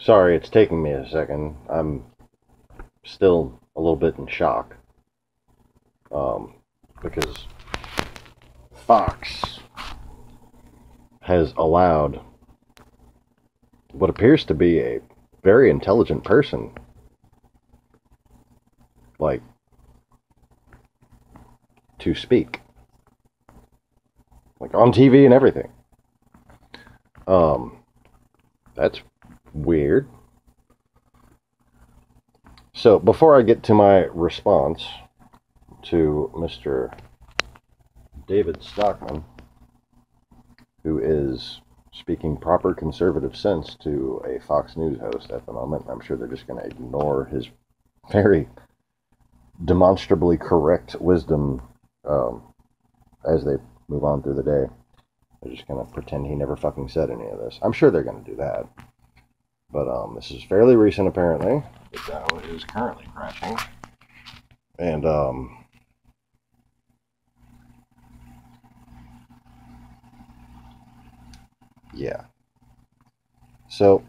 Sorry, it's taking me a second. I'm still a little bit in shock. Um, because Fox has allowed what appears to be a very intelligent person, like, to speak. Like, on TV and everything. Um, that's weird. So, before I get to my response to Mr. David Stockman, who is speaking proper conservative sense to a Fox News host at the moment, I'm sure they're just going to ignore his very demonstrably correct wisdom as they move on through the day. They're just going to pretend he never fucking said any of this. I'm sure they're going to do that. But this is fairly recent, apparently. The Dow is currently crashing. And yeah. So,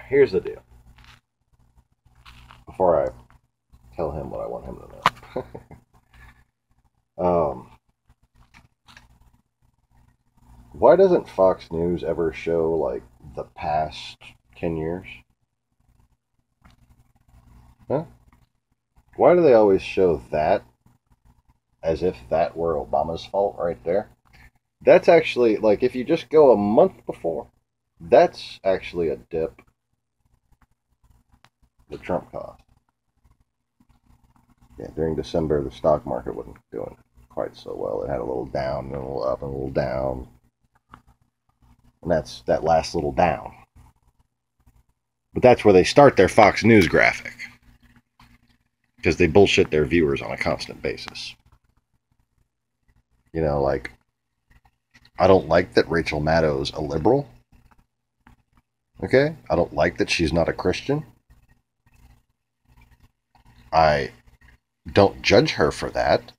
here's the deal. Before I tell him what I want him to know. Why doesn't Fox News ever show, like, the past 10 years? Huh? Why do they always show that as if that were Obama's fault right there? That's actually, like, if you just go a month before, that's actually a dip that Trump caused. Yeah, during December, the stock market wasn't doing quite so well. It had a little down, and a little up, and a little down. And that's that last little down. But that's where they start their Fox News graphic. Because they bullshit their viewers on a constant basis. You know, like, I don't like that Rachel Maddow's a liberal. Okay? I don't like that she's not a Christian. I don't judge her for that.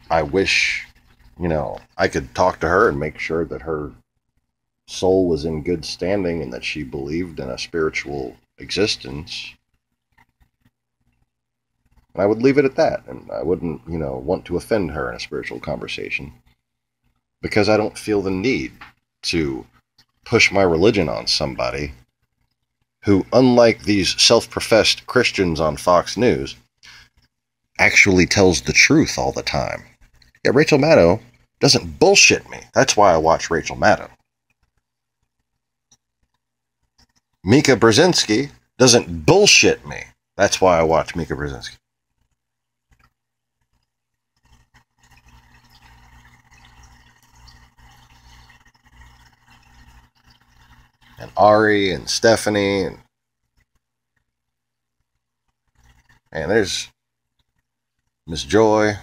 I wish, I could talk to her and make sure that her soul was in good standing and that she believed in a spiritual existence. And I would leave it at that. And I wouldn't, want to offend her in a spiritual conversation. Because I don't feel the need to push my religion on somebody who, unlike these self-professed Christians on Fox News, actually tells the truth all the time. Yeah, Rachel Maddow doesn't bullshit me. That's why I watch Rachel Maddow. Mika Brzezinski doesn't bullshit me. That's why I watch Mika Brzezinski. And Ari and Stephanie and there's Miss Joy.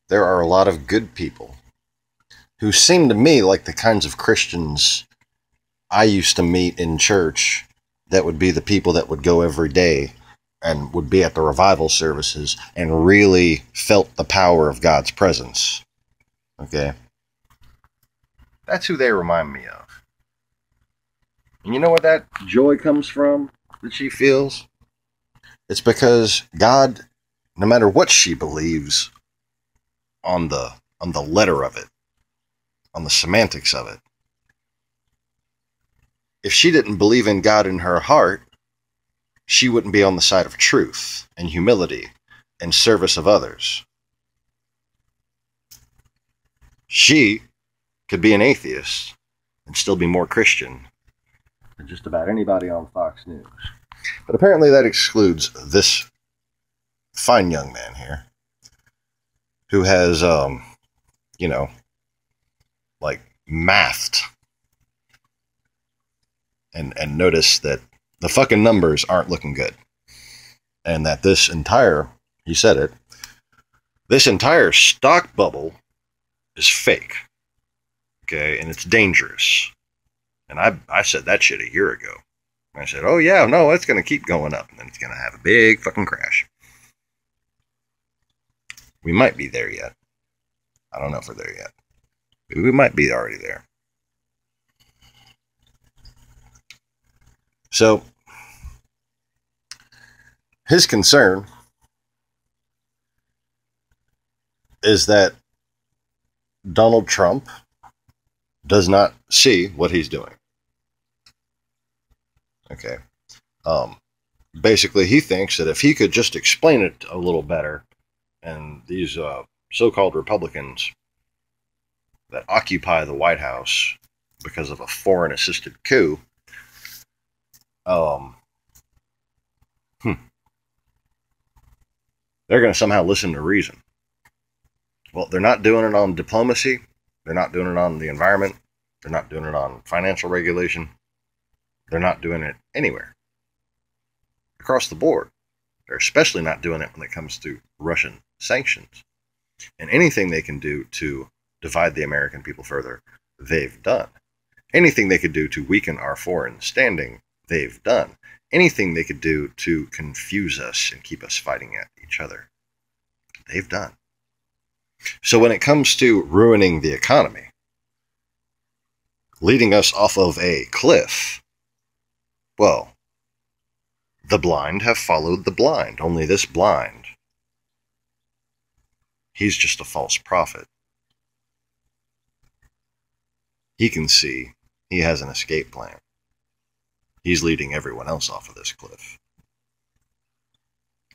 There are a lot of good people who seem to me like the kinds of Christians I used to meet in church that would be the people that would go every day and would be at the revival services and really felt the power of God's presence. Okay? That's who they remind me of. And you know what that joy comes from that she feels? It's because God, no matter what she believes on the letter of it, on the semantics of it, if she didn't believe in God in her heart, she wouldn't be on the side of truth and humility and service of others. She could be an atheist and still be more Christian than just about anybody on Fox News. But apparently that excludes this fine young man here who has, like mathed and noticed that the fucking numbers aren't looking good. And that this entire, he said it, this entire stock bubble is fake. Okay, and it's dangerous. And I said that shit a year ago. I said, oh yeah, no, it's going to keep going up. And then it's going to have a big fucking crash. We might be there yet. I don't know if we're there yet. We might be already there. So, his concern is that Donald Trump does not see what he's doing. Okay. Basically, he thinks that if he could just explain it a little better, and these so-called Republicans that occupy the White House because of a foreign-assisted coup, they're going to somehow listen to reason. Well, they're not doing it on diplomacy. They're not doing it on the environment. They're not doing it on financial regulation. They're not doing it anywhere. Across the board. They're especially not doing it when it comes to Russian sanctions. And anything they can do to divide the American people further, they've done. Anything they could do to weaken our foreign standing, they've done. Anything they could do to confuse us and keep us fighting at each other, they've done. So when it comes to ruining the economy, leading us off of a cliff, well, the blind have followed the blind. Only this blind, he's just a false prophet. He can see he has an escape plan. He's leading everyone else off of this cliff.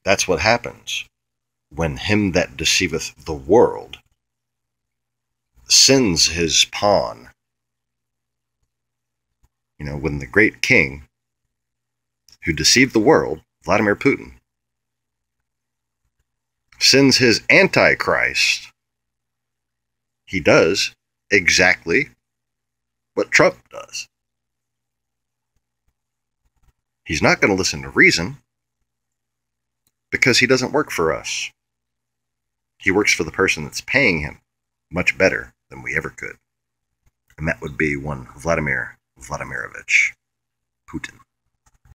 That's what happens when him that deceiveth the world sends his pawn. You know, when the great king who deceived the world, Vladimir Putin, sends his antichrist, he does exactly what Trump does. He's not going to listen to reason because he doesn't work for us. He works for the person that's paying him much better than we ever could. And that would be one Vladimir Vladimirovich Putin.